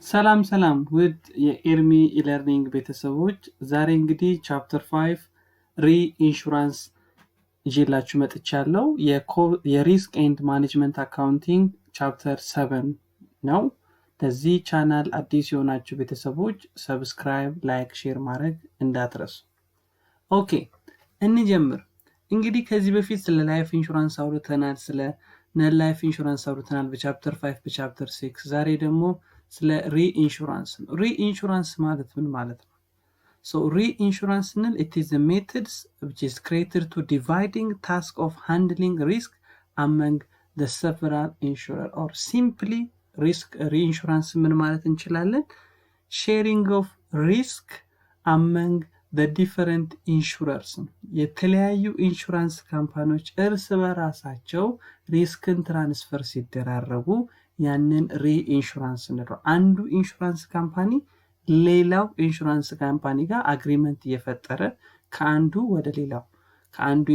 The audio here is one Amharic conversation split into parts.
ሰላም ውድ የኤርሚ ኢለርኒንግ ቤተሰቦች ዛሬ እንግዲህ ቻፕተር 5 ሪኢንሹራንስ ይዤላችሁ መጥቻለሁ። የሪስክ ኤንድ ማኔጅመንት አካውንቲንግ ቻፕተር 7 ነው። ለዚህ ቻናል አዲስ የሆናችሁ ቤተሰቦች ሰብስክራይብ፣ ላይክ፣ ሼር ማድረግ እንዳትረሱ። ኦኬ እንጀምር። እንግዲህ ከዚህ በፊት ስለ ላይፍ ኢንሹራንስ አውርተናል፣ ስለ ነን ላይፍ ኢንሹራንስ አውርተናል በቻፕተር 5 በቻፕተር 6። ዛሬ ደግሞ ስለ ሪኢንሹራንስ ነው። ሪኢንሹራንስ ማለት ምን ማለት ነው? So reinsurance it is the methods which is created to dividing task of handling risk among the several insurer or simply risk reinsurance ምን ማለት እንችላለን? sharing of risk among the different insurers የተለያዩ ኢንሹራንስ ካምፓኒዎች እርስ በራሳቸው ሪስክን ትራንስፈር ሲደራረጉ ያንን ሪኢንሹራንስ ነው። አንዱ ኢንሹራንስ ካምፓኒ ሌላው ኢንሹራንስ ካምፓኒ ጋር አግሪመንት እየፈጠረ ከአንዱ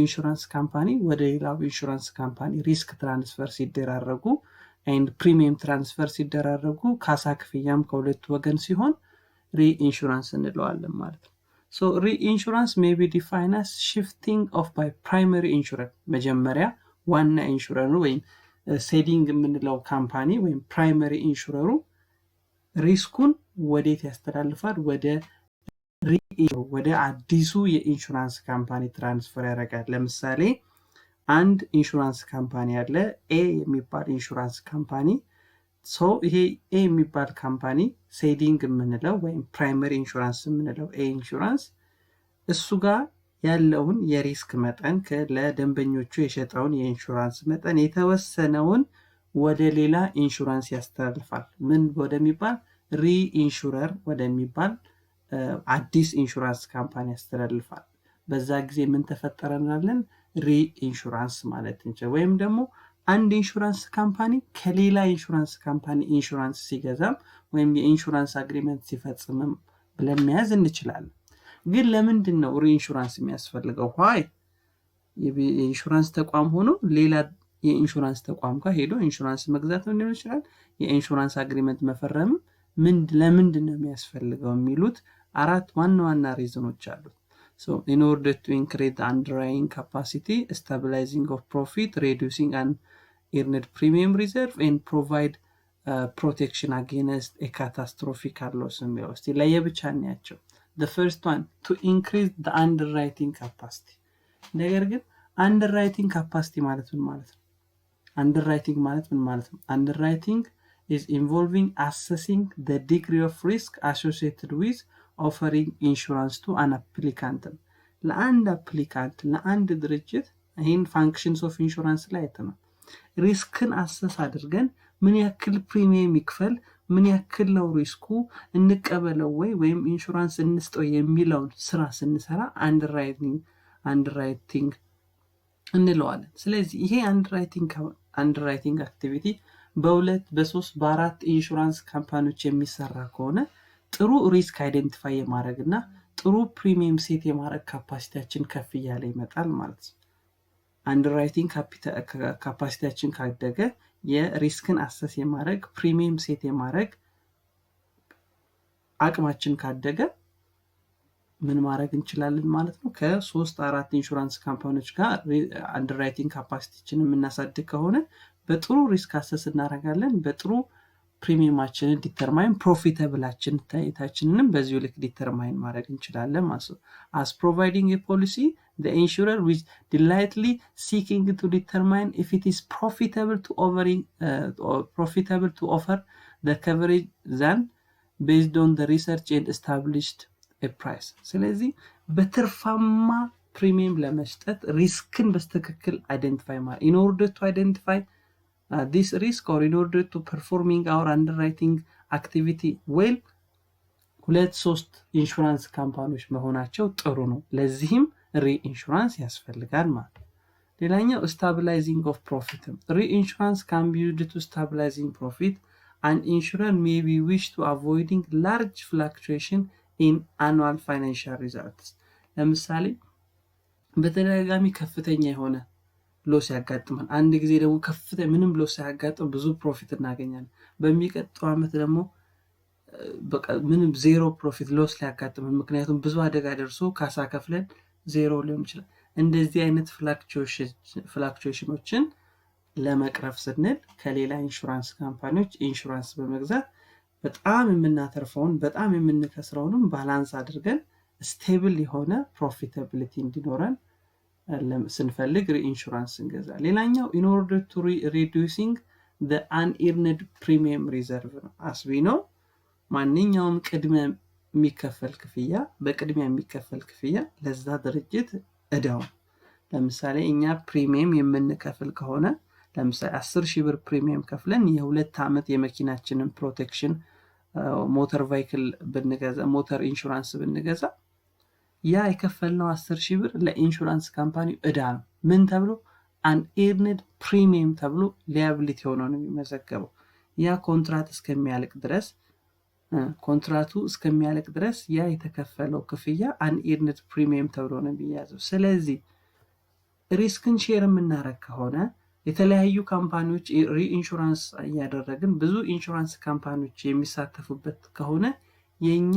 ኢንሹራንስ ካምፓኒ ወደ ሌላው ኢንሹራንስ ካምፓኒ ሪስክ ትራንስፈር ሲደራረጉ ኤንድ ፕሪሚየም ትራንስፈር ሲደራረጉ ካሳ ክፍያም ከሁለቱ ወገን ሲሆን ሪኢንሹራንስ እንለዋለን ማለት ነው። So reinsurance may be defined as shifting of by primary insurer መጀመሪያ ዋና ኢንሹረሩ ወይም ሴዲንግ የምንለው ካምፓኒ ወይም ፕራይመሪ ኢንሹረሩ ሪስኩን ወዴት ያስተላልፋል? ወደ አዲሱ የኢንሹራንስ ካምፓኒ ትራንስፈር ያደርጋል። ለምሳሌ አንድ ኢንሹራንስ ካምፓኒ አለ፣ ኤ የሚባል ኢንሹራንስ ካምፓኒ። ይሄ ኤ የሚባል ካምፓኒ ሴዲንግ የምንለው ወይም ፕራይመሪ ኢንሹራንስ የምንለው ኤ ኢንሹራንስ እሱ ጋር ያለውን የሪስክ መጠን ለደንበኞቹ የሸጠውን የኢንሹራንስ መጠን የተወሰነውን ወደ ሌላ ኢንሹራንስ ያስተላልፋል። ምን ወደሚባል? ሪኢንሹረር ወደሚባል አዲስ ኢንሹራንስ ካምፓኒ ያስተላልፋል። በዛ ጊዜ ምን ተፈጠረ እንላለን? ሪኢንሹራንስ ማለት እንችላለን። ወይም ደግሞ አንድ ኢንሹራንስ ካምፓኒ ከሌላ ኢንሹራንስ ካምፓኒ ኢንሹራንስ ሲገዛም ወይም የኢንሹራንስ አግሪመንት ሲፈጽምም ብለን መያዝ እንችላለን። ግን ለምንድን ነው ሪኢንሹራንስ የሚያስፈልገው? ዋይ የኢንሹራንስ ተቋም ሆኖ ሌላ የኢንሹራንስ ተቋም ጋር ሄዶ ኢንሹራንስ መግዛት ሊሆን ይችላል፣ የኢንሹራንስ አግሪመንት መፈረም ለምንድን ነው የሚያስፈልገው የሚሉት አራት ዋና ሪዝኖች አሉት። So in order to increase the underwriting capacity, stabilizing of profit, reducing an earned premium reserve, and provide protection against a catastrophic loss. The first one, to increase the underwriting capacity. ነገር ግን underwriting capacity ማለት ምን ማለት ነው? Underwriting is involving assessing the degree of risk associated with offering insurance to an applicant. ለአንድ አፕሊካንት ለአንድ ድርጅት ይህን ፋንክሽንስ ኦፍ ኢንሹራንስ ላይ አይተናል። ሪስክን አሰስ አድርገን ምን ያክል ፕሪሚየም ይክፈል፣ ምን ያክል ነው ሪስኩ፣ እንቀበለው ወይም ኢንሹራንስ እንስጠው የሚለውን ስራ ስንሰራ አንደርራይቲንግ እንለዋለን። ስለዚህ ይሄ አንደርራይቲንግ አክቲቪቲ በሁለት በሶስት በአራት ኢንሹራንስ ካምፓኒዎች የሚሰራ ከሆነ ጥሩ ሪስክ አይደንቲፋይ የማድረግና ጥሩ ፕሪሚየም ሴት የማድረግ ካፓሲቲያችን ከፍ እያለ ይመጣል ማለት ነው። አንደርራይቲንግ ካፓሲቲያችን ካደገ የሪስክን አሰስ የማድረግ ፕሪሚየም ሴት የማድረግ አቅማችን ካደገ ምን ማድረግ እንችላለን ማለት ነው። ከሶስት አራት ኢንሹራንስ ካምፓኒዎች ጋር አንደርራይቲንግ ካፓሲቲያችንን የምናሳድግ ከሆነ በጥሩ ሪስክ አሰስ እናደርጋለን፣ በጥሩ ፕሪሚየማችንን ዲተርማይን ፕሮፊታብላችን ታይታችንንም በዚሁ ልክ ዲተርማይን ማድረግ እንችላለን ማለት ነው። as providing a policy the insurer is diligently seeking to determine if it is profitable to offer the coverage than based on the research and established a price. ስለዚህ በትርፋማ ፕሪሚየም ለመስጠት ሪስክን በስተክክል አይደንቲፋይ ማለት in order to identify this risk or in order to performing our underwriting activity well ሁለት ሶስት ኢንሹራንስ ካምፓኒዎች መሆናቸው ጥሩ ነው። ለዚህም ሪኢንሹራንስ ያስፈልጋል ማለት ነው። ሌላኛው stabilizing of profit. Reinsurance can be used to stabilizing profit. An insurer may be wish to avoiding large fluctuation in annual financial results. ለምሳሌ በተደጋጋሚ ከፍተኛ የሆነ ሎስ ያጋጥማል። አንድ ጊዜ ደግሞ ከፍተኛ ምንም ሎስ ያጋጥም ብዙ ፕሮፊት እናገኛለን። በሚቀጥለው ዓመት ደግሞ በቃ ምንም ዜሮ ፕሮፊት ሎስ ሊያጋጥመን ምክንያቱም ብዙ አደጋ ደርሶ ካሳ ከፍለን ዜሮ ሊሆን ይችላል። እንደዚህ አይነት ፍላክቹዌሽኖችን ለመቅረፍ ስንል ከሌላ ኢንሹራንስ ካምፓኒዎች ኢንሹራንስ በመግዛት በጣም የምናተርፈውን በጣም የምንከስረውንም ባላንስ አድርገን ስቴብል የሆነ ፕሮፊታቢሊቲ እንዲኖረን ስንፈልግ ሪኢንሹራንስ እንገዛ። ሌላኛው in order to reducing the unearned premium reserve ነው። as we know ማንኛውም በቅድሚያ የሚከፈል ክፍያ ለዛ ድርጅት እዳው። ለምሳሌ እኛ ፕሪሚየም የምንከፍል ከሆነ ለምሳሌ 10,000 ብር ፕሪሚየም ከፍለን የ2 ዓመት የመኪናችንን ፕሮቴክሽን ሞተር ቫይክል ብንገዛ ሞተር ኢንሹራንስ ብንገዛ ያ የከፈልነው 10,000 ብር ለኢንሹራንስ ካምፓኒ እዳ ነው። ምን ተብሎ unearned premium ተብሎ liability ሆኖ ነው የሚመዘገበው። ያ ኮንትራቱ እስከሚያልቅ ድረስ ያ የተከፈለው ክፍያ unearned premium ተብሎ ነው የሚያዘው። ስለዚህ ሪስክን ሼር የምናረግ ከሆነ የተለያዩ ካምፓኒዎች ሪኢንሹራንስ ያደረግን ብዙ ኢንሹራንስ ካምፓኒዎች የሚሳተፉበት ከሆነ የኛ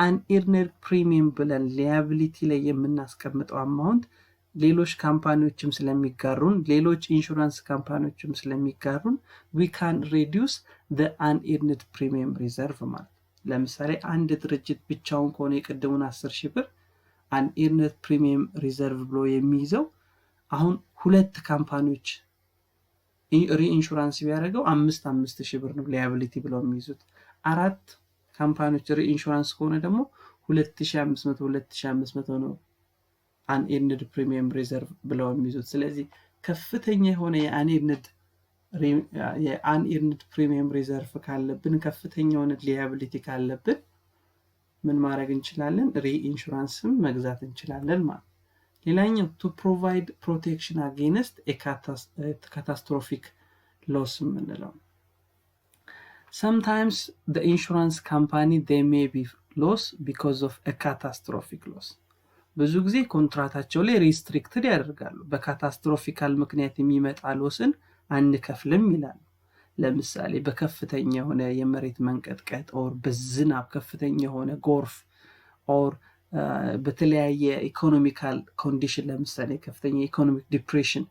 unearned premium ብለን liability ላይ የምናስቀምጠው አማውንት ሌሎች ካምፓኒዎችም ስለሚጋሩን ሌሎች ኢንሹራንስ ካምፓኒዎችም ስለሚጋሩን we can reduce the unearned premium reserve ማለት። ለምሳሌ አንድ ድርጅት ብቻውን ከሆነ የቀደሙን 10,000 ብር unearned premium reserve ብሎ የሚይዘው አሁን ሁለት ካምፓኒዎች ሪኢንሹራንስ ቢያደርገው 5,000 ብር ነው liability ብለው የሚይዙት። አራት ካምፓኒዎች ሪኢንሹራንስ ከሆነ ደግሞ 2,500 ነው unearned premium reserve ብለው የሚይዙት። ስለዚህ ከፍተኛ የሆነ የunearned premium reserve ካለብን ከፍተኛ የሆነ liability ካለብን ምን ማድረግ እንችላለን? ሪኢንሹራንስም መግዛት እንችላለን ማለት። ሌላኛው to provide protection against a catastrophic loss የምንለው። Sometimes the insurance company they may be loss because of a catastrophic loss. ብዙ ጊዜ ኮንትራታቸው ላይ ሪስትሪክትድ ያደርጋሉ። በካታስትሮፊካል ምክንያት የሚመጣ ሎስን አንከፍልም ይላሉ። ለምሳሌ በከፍተኛ የሆነ የመሬት መንቀጥቀጥ ኦር በዝናብ ከፍተኛ የሆነ ጎርፍ ኦር በተለያየ ኢኮኖሚካል ኮንዲሽን ለምሳሌ ከፍተኛ ኢኮኖሚክ ዲፕሬሽን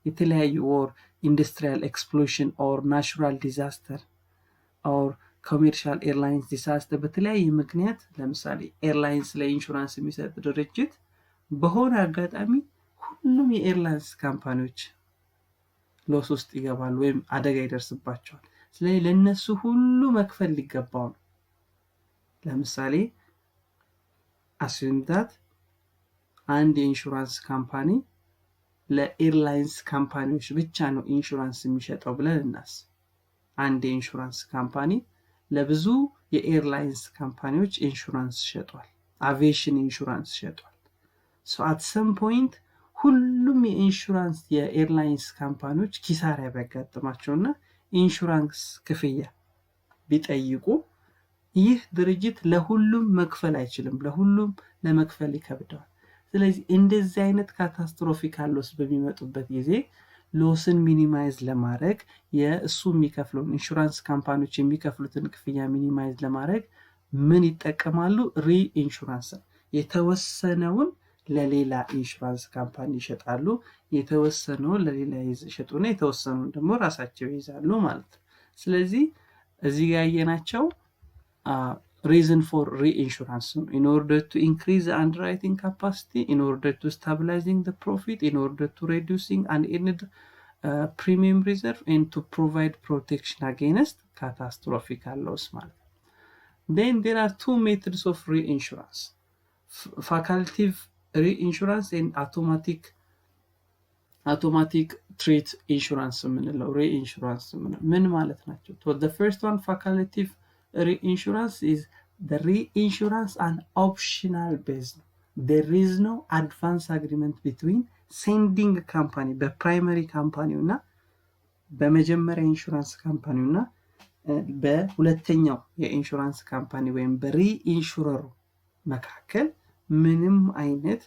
የተለያዩ ኦር ኢንዱስትሪያል ኤክስፕሎዥን ኦር ናቹራል ዲዛስተር ኦር ኮሜርሻል ኤርላይንስ ዲሳስተር በተለያየ ምክንያት ለምሳሌ ኤርላይንስ ላይ ኢንሹራንስ የሚሰጥ ድርጅት በሆነ አጋጣሚ ሁሉም የኤርላይንስ ካምፓኒዎች ሎስ ውስጥ ይገባሉ ወይም አደጋ ይደርስባቸዋል። ስለዚህ ለነሱ ሁሉ መክፈል ሊገባው ነው። ለምሳሌ assume that አንድ የኢንሹራንስ ካምፓኒ ለኤርላይንስ ካምፓኒዎች ብቻ ነው ኢንሹራንስ የሚሸጠው ብለን እናስብ። አንድ የኢንሹራንስ ካምፓኒ ለብዙ የኤርላይንስ ካምፓኒዎች ኢንሹራንስ ሸጧል፣ አቪዬሽን ኢንሹራንስ ሸጧል። so at some point ሁሉም የኤርላይንስ ካምፓኒዎች ኪሳራ ቢያጋጥማቸውና ኢንሹራንስ ክፍያ ቢጠይቁ ይህ ድርጅት ለሁሉም መክፈል አይችልም፣ ለሁሉም ለመክፈል ይከብዳል። ስለዚህ እንደዚህ አይነት ካታስትሮፊካል ሎስ በሚመጡበት ጊዜ ሎስን ሚኒማይዝ ለማድረግ የእሱ የሚከፍለውን ኢንሹራንስ ካምፓኒዎች የሚከፍሉትን ክፍያ ሚኒማይዝ ለማድረግ ምን ይጠቀማሉ? ሪኢንሹራንስ። የተወሰነውን ለሌላ ኢንሹራንስ ካምፓኒ ይሸጣሉ፣ የተወሰነውን ለሌላ ይሸጡና የተወሰነውን ደግሞ ራሳቸው ይይዛሉ ማለት ነው። ስለዚህ እዚህ ጋር ያየናቸው reason for reinsurance in order to increase the underwriting capacity, in order to stabilizing the profit, in order to reducing unearned premium reserve, and to provide protection against catastrophic loss. Then there are two methods of reinsurance: facultative reinsurance and automatic treat insurance የምንለው reinsurance ምን ማለት ናቸው? So the first one, facultative reinsurance, is the reinsurance an optional base. There is no advance agreement between sending company በፕራይመሪ ካምፓኒውና በመጀመሪያ ኢንሹራንስ ካምፓኒውና በሁለተኛው የኢንሹራንስ ካምፓኒ ወይም በሪኢንሹረሩ መካከል ምንም አይነት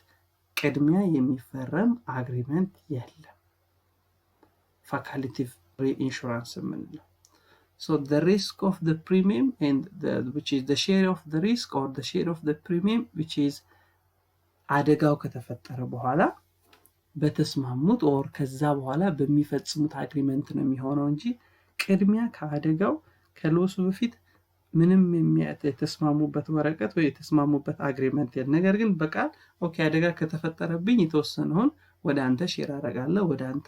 ቅድሚያ የሚፈረም አግሪመንት የለም። ፋካልቲቭ ሪኢንሹራንስ የምንለው So the risk of the premium and which is the share of the risk or the share of the premium which is አደጋው ከተፈጠረ በኋላ በተስማሙት or ከዛ በኋላ በሚፈጽሙት አግሪመንት ነው የሚሆነው እንጂ ቅድሚያ ከአደጋው ከሎሱ በፊት ምንም የተስማሙበት ወረቀት ወይ የተስማሙበት አግሪመንት የለም። ነገር ግን በቃል ኦኬ አደጋ ከተፈጠረብኝ የተወሰነውን ወደ አንተ ሼር አደርጋለሁ፣ ወደ አንተ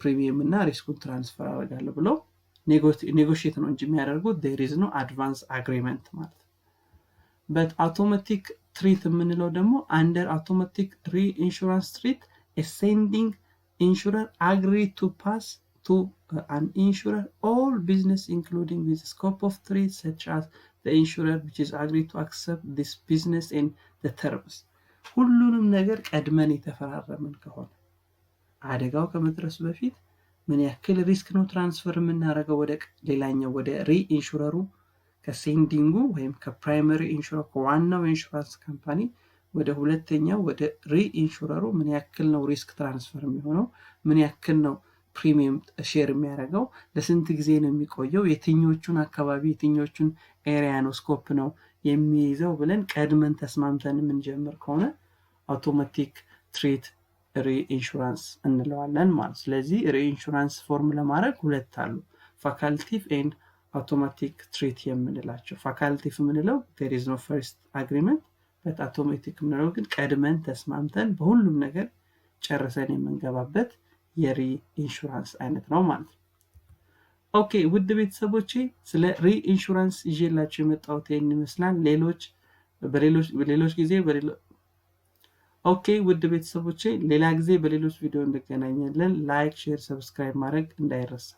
ፕሪሚየም እና ሪስኩን ትራንስፈር አደርጋለሁ ብሎ ኔጎሺዬት ነው እንጂ የሚያደርጉት there is no advance agreement ማለት ነው። but automatic treat የምንለው ደግሞ under automatic reinsurance treat a sending insurer agree to pass to an insurer all business including with the scope of treat such as the insurer which is agree to accept this business in the terms ሁሉንም ነገር ቀድመን የተፈራረምን ከሆነ አደጋው ከመድረሱ በፊት ምን ያክል ሪስክ ነው ትራንስፈር የምናደርገው ወደ ሌላኛው ወደ ሪኢንሹረሩ ከሴንዲንጉ ወይም ከፕራይመሪ ኢንሹረር ከዋናው ኢንሹራንስ ካምፓኒ ወደ ሁለተኛው ወደ ሪኢንሹረሩ ምን ያክል ነው ሪስክ ትራንስፈር የሚሆነው፣ ምን ያክል ነው ፕሪሚየም ሼር የሚያደርገው፣ ለስንት ጊዜ ነው የሚቆየው፣ የትኞቹን አካባቢ የትኞቹን ኤሪያ ነው ስኮፕ ነው የሚይዘው ብለን ቀድመን ተስማምተን የምንጀምር ከሆነ አውቶማቲክ ትሪት ሪኢንሹራንስ እንለዋለን ማለት። ስለዚህ ሪኢንሹራንስ ፎርም ለማድረግ ሁለት አሉ፣ ፋካልቲቭ ኤንድ አውቶማቲክ ትሪት የምንላቸው። ፋካልቲቭ የምንለው there is no first agreement but አውቶማቲክ የምንለው ግን ቀድመን ተስማምተን በሁሉም ነገር ጨርሰን የምንገባበት የሪኢንሹራንስ አይነት ነው ማለት ነው። ኦኬ ውድ ቤተሰቦቼ ስለ ሪኢንሹራንስ ይዤላችሁ የመጣሁት ይሄን ይመስላል። በሌሎች ጊዜ ኦኬ ውድ ቤተሰቦቼ ሌላ ጊዜ በሌሎች ቪዲዮ እንገናኛለን። ላይክ፣ ሼር፣ ሰብስክራይብ ማድረግ እንዳይረሳ።